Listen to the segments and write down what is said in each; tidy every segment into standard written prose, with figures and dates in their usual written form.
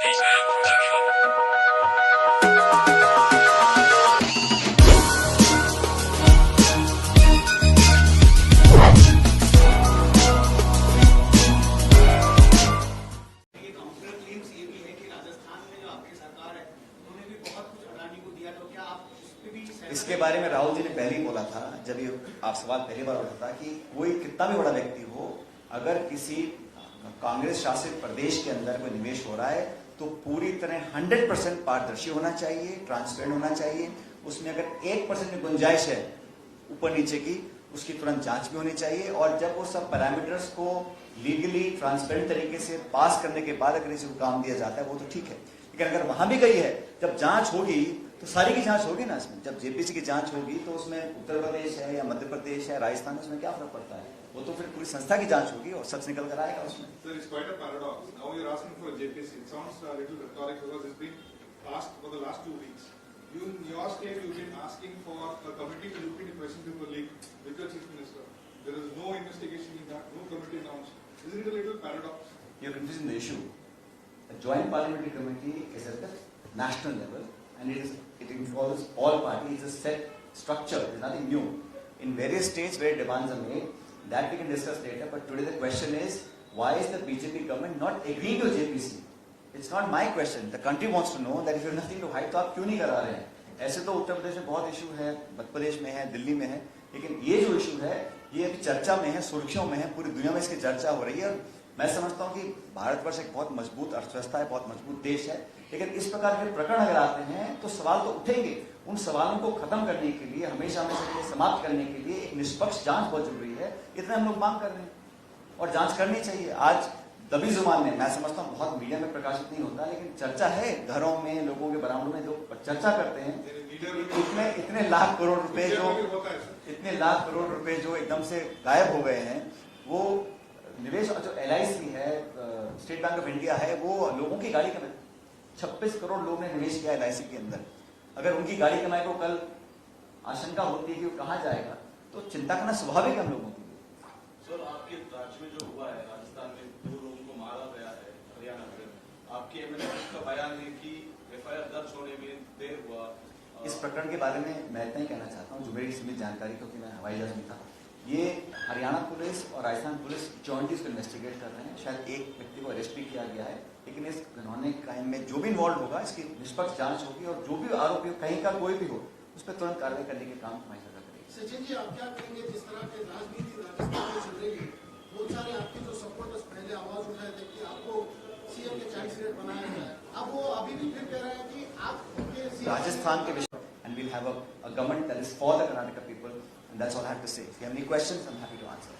इसके बारे में राहुल जी ने पहले ही बोला था, जब ये आप सवाल पहली बार उठा था, कि कोई कितना भी बड़ा व्यक्ति हो, अगर किसी कांग्रेस शासित प्रदेश के अंदर कोई निवेश हो रहा है तो पूरी तरह 100% पारदर्शी होना चाहिए, ट्रांसपेरेंट होना चाहिए। उसमें अगर 1% की गुंजाइश है ऊपर नीचे की, उसकी तुरंत जांच भी होनी चाहिए। और जब वो सब पैरामीटर्स को लीगली ट्रांसपेरेंट तरीके से पास करने के बाद अगर किसी को काम दिया जाता है वो तो ठीक है, लेकिन अगर वहां भी गई है, जब जांच होगी तो सारी की जांच होगी ना। इसमें जब जेपीसी की जांच होगी तो उसमें उत्तर प्रदेश है या मध्य प्रदेश है, राजस्थान है, उसमें क्या फर्क पड़ता है? वो तो फिर पूरी संस्था की जांच होगी और सच निकल कर आएगा उसमें। Sir, it's quite a paradox. Now you're asking for a JPC. It sounds a little rhetoric because it's been asked for the last 2 weeks. You, in your state, you've been asking for a committee to look into Question Paper Leak with your Chief Minister. There is no investigation in that, no committee announced. Isn't it a little paradox? You're confusing the issue. A joint parliamentary committee is at the national level and it involves all parties. It's a set structure. There's nothing new. In various states where demands are made, that we can discuss later. But today the question is, why is the BJP government not agreeing to JPC? It's not my question. The country wants to know that if you have nothing to hide, तो आप क्यों नहीं करा रहे हैं? ऐसे तो उत्तर प्रदेश में बहुत इशू है, मध्य प्रदेश में है, दिल्ली में है, लेकिन ये जो इशू है ये अभी चर्चा में है, सुर्खियों में है, पूरी दुनिया में इसकी चर्चा हो रही है। मैं समझता हूँ कि भारतवर्ष एक बहुत मजबूत अर्थव्यवस्था है, बहुत मजबूत देश है, लेकिन इस प्रकार के प्रकरण अगर आते हैं तो सवाल तो उठेंगे। उन सवालों को खत्म करने के लिए, हमेशा हमेशा समाप्त करने के लिए एक निष्पक्ष जांच बहुत जरूरी है। इतना हम लोग मांग कर रहे हैं और जांच करनी चाहिए। आज दबी जुबान में, मैं समझता हूँ बहुत मीडिया में प्रकाशित नहीं होता, लेकिन चर्चा है घरों में, लोगों के बरामदों में लोग चर्चा करते हैं। इतने लाख करोड़ रुपए जो एकदम से गायब हो गए हैं, वो निवेश जो LIC है, स्टेट बैंक ऑफ इंडिया है, वो लोगों की गाड़ी का 26 करोड़ लोग ने निवेश किया LIC के अंदर। अगर उनकी गाड़ी कमाई को कल आशंका होती है कि वो कहाँ जाएगा, तो चिंता करना स्वाभाविक है हम लोगों के लिए। सर, आपके राज्य में जो हुआ है, राजस्थान में 2 लोगों को मारा गया है, हरियाणा में, आपके MLA का बयान है कि FIR दर्ज होने में देर हुआ। इस प्रकरण के बारे में मैं इतना ही कहना चाहता हूँ, जो मेरी सीमित जानकारी, क्योंकि मैं हवाई जहाज में था, ये हरियाणा पुलिस और राजस्थान पुलिस जॉइंटली इसको इन्वेस्टिगेट कर रहे हैं। शायद एक व्यक्ति को अरेस्ट भी किया गया है, लेकिन इस घिनौने क्राइम में जो भी इन्वॉल्व होगा, इसकी निष्पक्ष जांच होगी और जो भी आरोपी हो, कहीं का कोई भी हो, उस पर तुरंत कार्रवाई करने के काम हमारी सरकार करेगी। सचिन जी, आप क्या कहेंगे जिस तरह के राजनीति राजस्थान में चल रही है, बहुत सारे आपके जो सपोर्टर्स पहले आवाज उठाए थे कि आपको सीएम के चांस रेट बनाया जाए, अब वो अभी भी फिर कह रहे हैं कि आप राजस्थान के विषय, and we'll have a government that is for the Karnataka people, and that's all I have to say. If you have any questions, I'm happy to answer.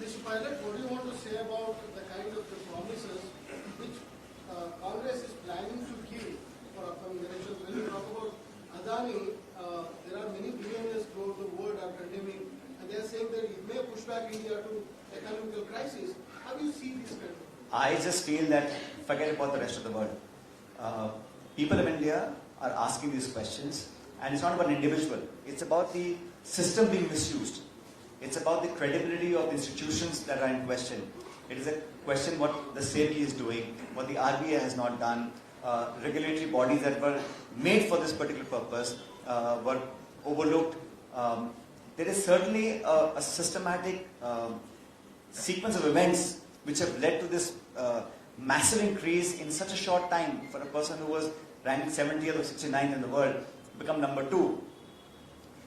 Mr. Pilot, what do you want to say about the kind of the promises which Congress is planning to give for upcoming elections? When you talk about Adani, there are many billionaires throughout the world are condemning, and they are saying that it may push back India to economical crisis. How do you see this kind of? I just feel that forget about the rest of the world. People of India are asking these questions, and it's not about an individual. It's about the system being misused. It's about the credibility of the institutions that are in question. It is a question what the SEBI is doing, what the RBI has not done. Regulatory bodies that were made for this particular purpose were overlooked. There is certainly a systematic sequence of events which have led to this massive increase in such a short time for a person who was ranked 70th or 69th in the world become number 2.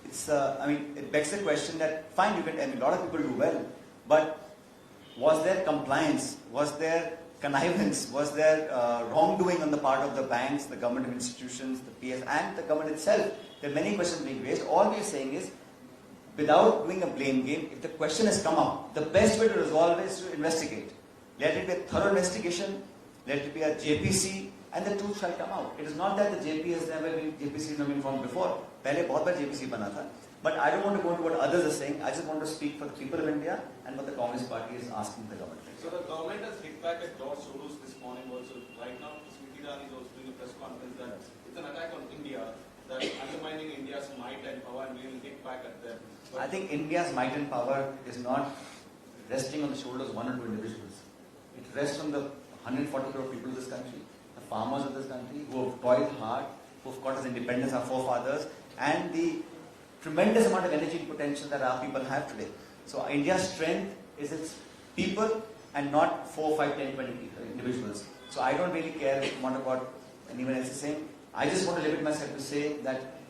It's, it begs the question that, fine, a lot of people do well, but was there compliance? Was there connivance? Was there wrongdoing on the part of the banks, the government institutions, the PS, and the government itself? There are many questions being raised. All we are saying is, without doing a blame game, if the question has come up, the best way to resolve it is to investigate. Let it be a thorough investigation, let it be a JPC, and the truth shall come out. It is not that the JPC has never been formed before. पहले बहुत बार JPC बना था. But I don't want to go into what others are saying. I just want to speak for the people of India and what the Congress Party is asking the government. So the government has hit back at George Soros this morning also. Right now, Smriti Irani is also doing a press conference that it's an attack on India, that undermining India's might and power, and we will hit back at them. But I think India's might and power is not resting on the shoulders of 1 or 2 individuals. It rests on the 140 crore people of this country. The farmers of this country who have toiled hard, who have got us independence, our forefathers, and the tremendous amount of energy and potential that our people have today. So India's strength is its people and not 4, 5, 10, 20 individuals. So I don't really care much about anyone else is saying. I just want to limit myself to say that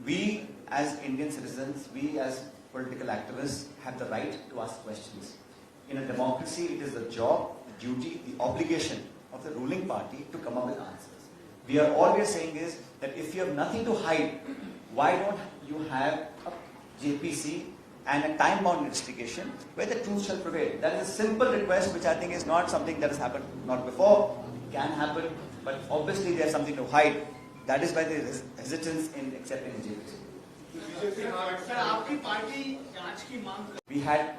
we as Indian citizens, we as political activists have the right to ask questions. In a democracy, it is the job, the duty, the obligation of the ruling party to come up with answers. All we are saying is that if you have nothing to hide, why don't you have a JPC and a time-bound investigation where the truth shall prevail? That is a simple request which I think is not something that has happened not before, can happen, but obviously there's something to hide. That is why there is hesitance in accepting the JPC. We had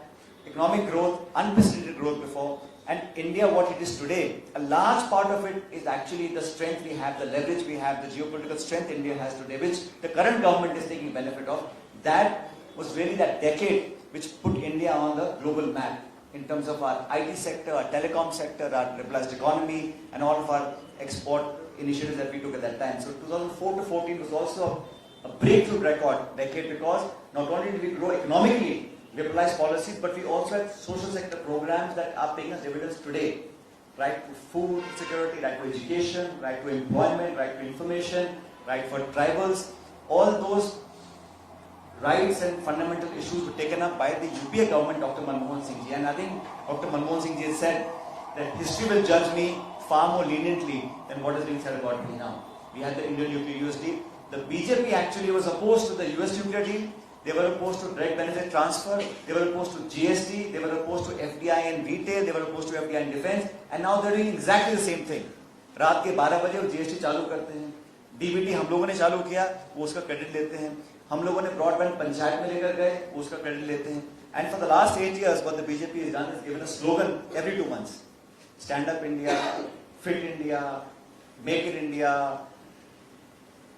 economic growth, unprecedented growth before, and India, what it is today, a large part of it is actually the strength we have, the leverage we have, the geopolitical strength India has today, which the current government is taking benefit of. That was really that decade which put India on the global map in terms of our IT sector, our telecom sector, our liberalized economy, and all of our export initiatives that we took at that time. So 2004 to 14 was also a breakthrough decade because not only did we grow economically, liberalized policies, but we also had social sector programs that are paying us dividends today. Right to food security, right to education, right to employment, right to information, right for tribals. All those rights and fundamental issues were taken up by the UPA government, Dr. Manmohan Singh ji. And I think Dr. Manmohan Singh ji has said that history will judge me far more leniently than what is being said about me now. We had the Indian nuclear USD. The BJP actually was opposed to the US nuclear deal. They were opposed to direct benefit transfer. They were opposed to GST. They were opposed to FDI in retail. They were opposed to FDI in defense. And now they're doing exactly the same thing. रात के 12 बजे वो GST चालू करते हैं. DBT हम लोगों ने चालू किया, वो उसका क्रेडिट लेते हैं. हम लोगों ने ब्रॉडबैंड पंचायत में लेकर गए, वो उसका क्रेडिट लेते हैं. And for the last 8 years, what the BJP has done is given a slogan every 2 months: Stand Up India, Fit India, Make it India,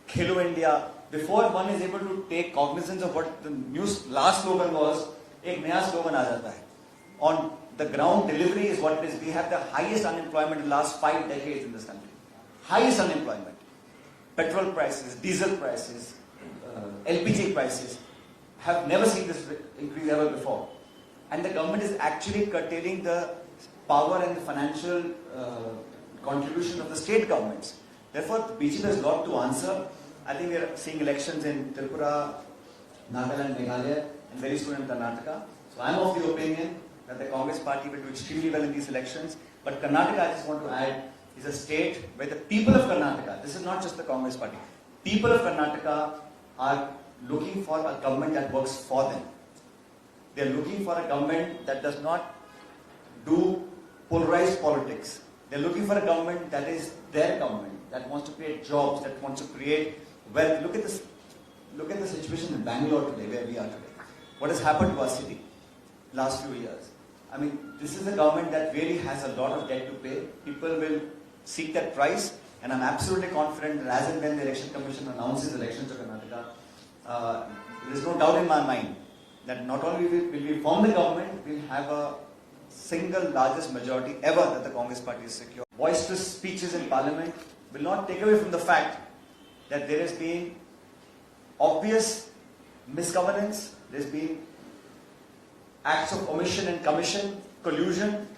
Khelo India. Before one is able to take cognizance of what the new last slogan was, एक नया slogan आ जाता है. On the ground, delivery is what it is. We have the highest unemployment in the last 5 decades in this country. Highest unemployment. Petrol prices, diesel prices, LPG prices have never seen this increase ever before. And the government is actually curtailing the power and the financial contribution of the state governments. Therefore, BJP has a lot to answer. I think we are seeing elections in Tripura, Nagaland, Meghalaya, and very soon in Karnataka. So I am of the opinion that the Congress party will do extremely well in these elections. But Karnataka, I just want to add, is a state where the people of Karnataka, this is not just the Congress party, people of Karnataka are looking for a government that works for them. They are looking for a government that does not do polarized politics. They are looking for a government that is their government, that wants to create jobs, that wants to create wealth. Look at this. Look at the situation in Bangalore today, where we are today. What has happened to our city last few years? I mean, this is a government that really has a lot of debt to pay. People will seek that price, and I'm absolutely confident that as and when the Election Commission announces elections to Karnataka, there is no doubt in my mind that not only will we form the government, we'll have a single largest majority ever that the Congress party is secure. Boisterous speeches in Parliament will not take away from the fact that there has been obvious misgovernance, there's been acts of omission and commission, collusion,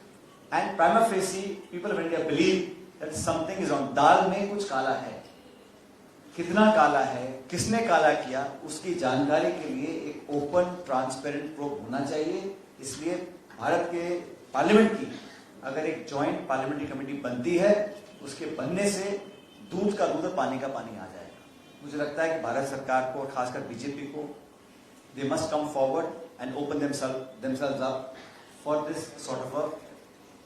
and prima facie, people of India believe that something is wrong. दाल में कुछ काला है. कितना काला है, किसने काला किया, उसकी जानकारी के लिए एक ओपन ट्रांसपेरेंट प्रोब होना चाहिए. इसलिए भारत के पार्लियामेंट की अगर एक जॉइंट पार्लियामेंट्री कमेटी बनती है, उसके बनने से दूध का दूध और पानी का पानी आ जाएगा. मुझे लगता है कि भारत सरकार को और खासकर बीजेपी को, they must come forward and open themselves up for this sort of a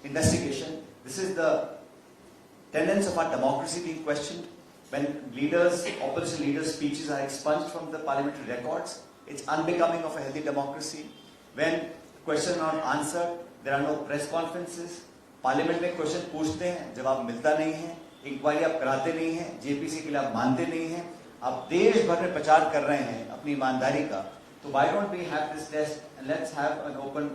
investigation. This is the tenets of our democracy being questioned. When leaders, opposition leaders' speeches are expunged from the parliamentary records, it's unbecoming of a healthy democracy. When questions are not answered, there are no press conferences. Parliament में question पूछते हैं, जवाब मिलता नहीं है. Inquiry आप कराते नहीं हैं, जेपीसी के लिए आप मानते नहीं हैं. आप देश भर में प्रचार कर रहे हैं अपनी ईमानदारी का. So why don't we have this test and let's have an open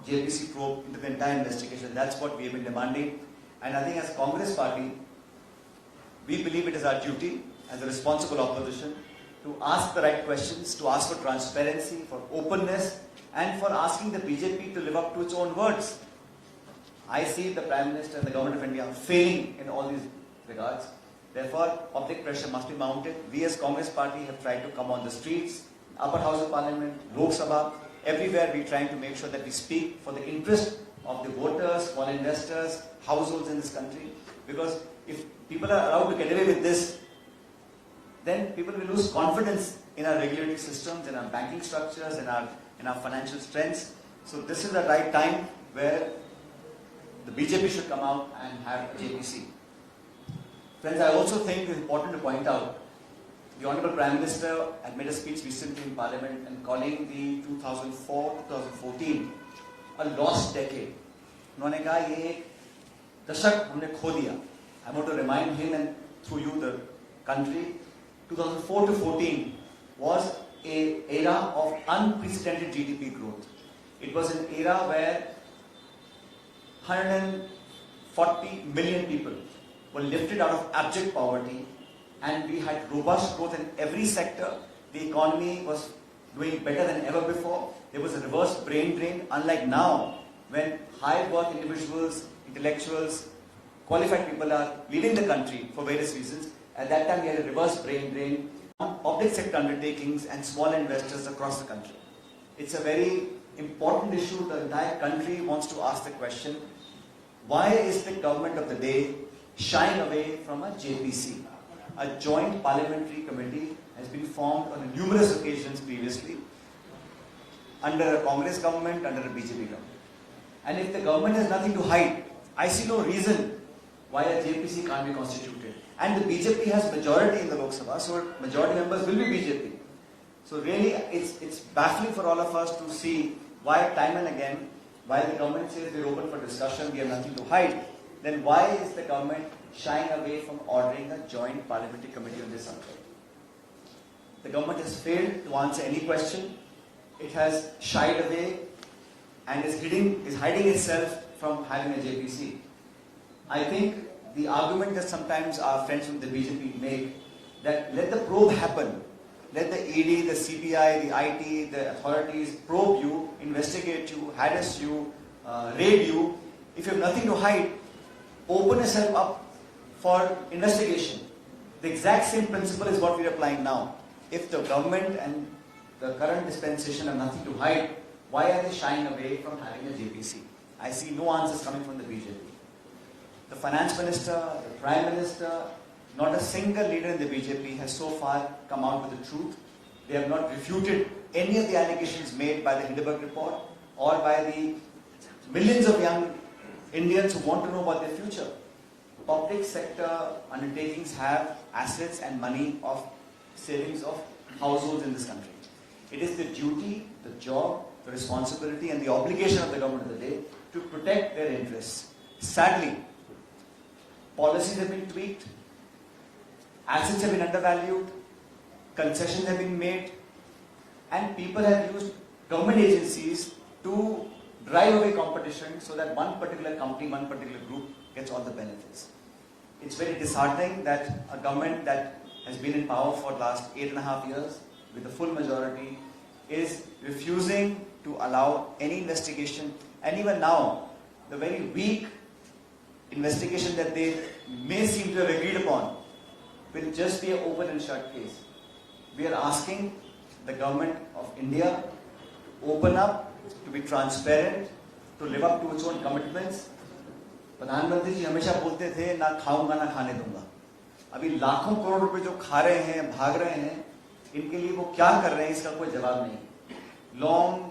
JPC probe into the entire investigation. That's what we have been demanding. And I think as Congress party, we believe it is our duty as a responsible opposition to ask the right questions, to ask for transparency, for openness, and for asking the BJP to live up to its own words. I see the Prime Minister and the Government of India failing in all these regards. Therefore, public pressure must be mounted. We as Congress party have tried to come on the streets, upper house of parliament, Lok Sabha, everywhere we're trying to make sure that we speak for the interest of the voters, small investors, households in this country. Because if people are allowed to get away with this, then people will lose confidence in our regulatory systems, in our banking structures, in our financial strengths. So this is the right time where the BJP should come out and have a JPC. Friends, I also think it's important to point out, the Honorable Prime Minister had made a speech recently in Parliament and calling the 2004-2014 a lost decade. उन्होंने कहा ये एक दशक हमने खो दिया. I want to remind him and through you the country, 2004 to 14 was an era of unprecedented GDP growth. It was an era where 140 million people were lifted out of abject poverty, and we had robust growth in every sector. The economy was doing better than ever before. There was a reverse brain drain, unlike now, when high worth individuals, intellectuals, qualified people are leaving the country for various reasons. At that time, we had a reverse brain drain on public sector undertakings and small investors across the country. It's a very important issue. The entire country wants to ask the question, why is the government of the day shying away from a JPC? A joint parliamentary committee has been formed on numerous occasions previously under a Congress government, under a BJP government. And if the government has nothing to hide, I see no reason why a JPC can't be constituted. And the BJP has majority in the Lok Sabha, so majority members will be BJP. So really, it's baffling for all of us to see why time and again, while the government says we're open for discussion, we have nothing to hide, then why is the government shying away from ordering a joint parliamentary committee on this subject? The government has failed to answer any question. It has shied away and is hiding itself from having a JPC. I think the argument that sometimes our friends from the BJP make, that let the probe happen, let the ED, the CBI, the IT, the authorities probe you, investigate you, harass you, raid you. If you have nothing to hide, open yourself up for investigation. The exact same principle is what we are applying now. If the government and the current dispensation have nothing to hide, why are they shying away from having a JPC? I see no answers coming from the BJP. The finance minister, the prime minister, not a single leader in the BJP has so far come out with the truth. They have not refuted any of the allegations made by the Hindenburg report or by the millions of young Indians who want to know about their future. Public sector undertakings have assets and money of savings of households in this country. It is the duty, the job, the responsibility and the obligation of the government of the day to protect their interests. Sadly, policies have been tweaked, assets have been undervalued, concessions have been made, and people have used government agencies to drive away competition so that one particular company, one particular group gets all the benefits. It's very disheartening that a government that has been in power for the last 8.5 years with a full majority is refusing to allow any investigation, and even now, the very weak investigation that they may seem to have agreed upon will just be an open and shut case. We are asking the government of India to open up, to be transparent, to live up to its own commitments. प्रधानमंत्री जी हमेशा बोलते थे ना खाऊंगा ना खाने दूंगा. अभी लाखों करोड़ रुपए जो खा रहे हैं, भाग रहे हैं, इनके लिए वो क्या कर रहे हैं इसका कोई जवाब नहीं. Long